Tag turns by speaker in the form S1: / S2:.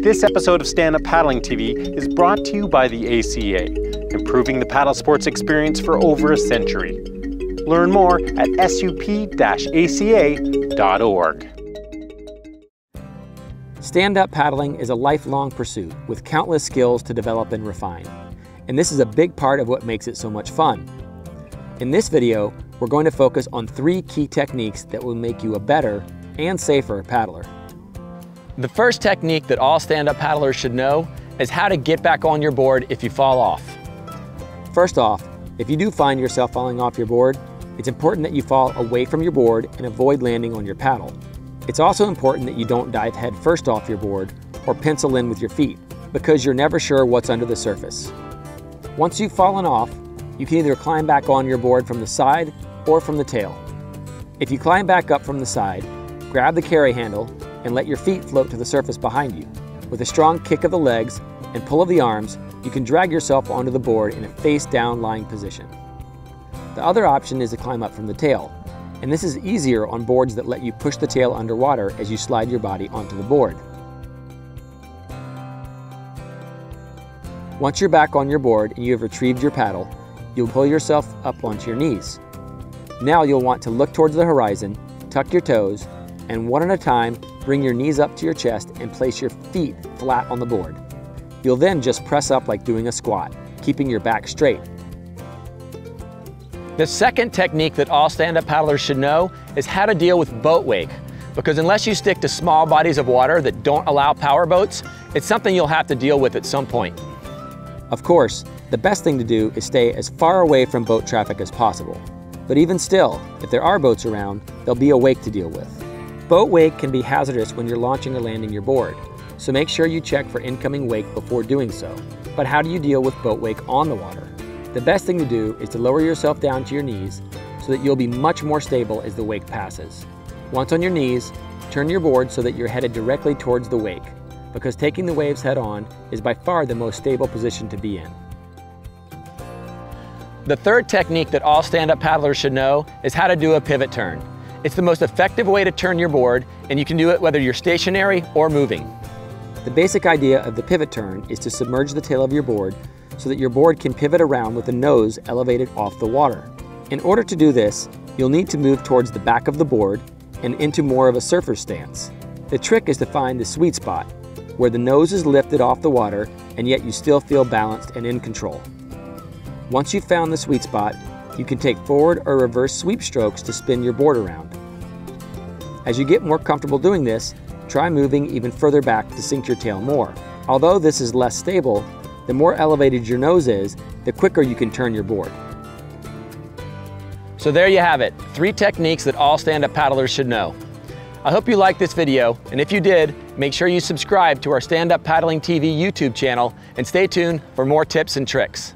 S1: This episode of Stand Up Paddling TV is brought to you by the ACA, improving the paddle sports experience for over a century. Learn more at sup-aca.org.
S2: Stand-up paddling is a lifelong pursuit with countless skills to develop and refine. And this is a big part of what makes it so much fun. In this video, we're going to focus on 3 key techniques that will make you a better and safer paddler.
S3: The first technique that all stand-up paddlers should know is how to get back on your board if you fall off.
S2: First off, if you do find yourself falling off your board, it's important that you fall away from your board and avoid landing on your paddle. It's also important that you don't dive head first off your board or pencil in with your feet, because you're never sure what's under the surface. Once you've fallen off, you can either climb back on your board from the side or from the tail. If you climb back up from the side, grab the carry handle and let your feet float to the surface behind you. With a strong kick of the legs and pull of the arms, you can drag yourself onto the board in a face-down lying position. The other option is to climb up from the tail, and this is easier on boards that let you push the tail underwater as you slide your body onto the board. Once you're back on your board and you have retrieved your paddle, you'll pull yourself up onto your knees. Now you'll want to look towards the horizon, tuck your toes, and one at a time, bring your knees up to your chest and place your feet flat on the board. You'll then just press up like doing a squat, keeping your back straight.
S3: The second technique that all stand-up paddlers should know is how to deal with boat wake, because unless you stick to small bodies of water that don't allow power boats, it's something you'll have to deal with at some point.
S2: Of course, the best thing to do is stay as far away from boat traffic as possible. But even still, if there are boats around, there'll be a wake to deal with. Boat wake can be hazardous when you're launching or landing your board, so make sure you check for incoming wake before doing so. But how do you deal with boat wake on the water? The best thing to do is to lower yourself down to your knees so that you'll be much more stable as the wake passes. Once on your knees, turn your board so that you're headed directly towards the wake, because taking the waves head on is by far the most stable position to be in.
S3: The third technique that all stand-up paddlers should know is how to do a pivot turn. It's the most effective way to turn your board, and you can do it whether you're stationary or moving.
S2: The basic idea of the pivot turn is to submerge the tail of your board so that your board can pivot around with the nose elevated off the water. In order to do this, you'll need to move towards the back of the board and into more of a surfer stance. The trick is to find the sweet spot, where the nose is lifted off the water and yet you still feel balanced and in control. Once you've found the sweet spot, you can take forward or reverse sweep strokes to spin your board around. As you get more comfortable doing this, try moving even further back to sink your tail more. Although this is less stable, the more elevated your nose is, the quicker you can turn your board.
S3: So there you have it, 3 techniques that all stand-up paddlers should know. I hope you liked this video, and if you did, make sure you subscribe to our Stand Up Paddling TV YouTube channel and stay tuned for more tips and tricks.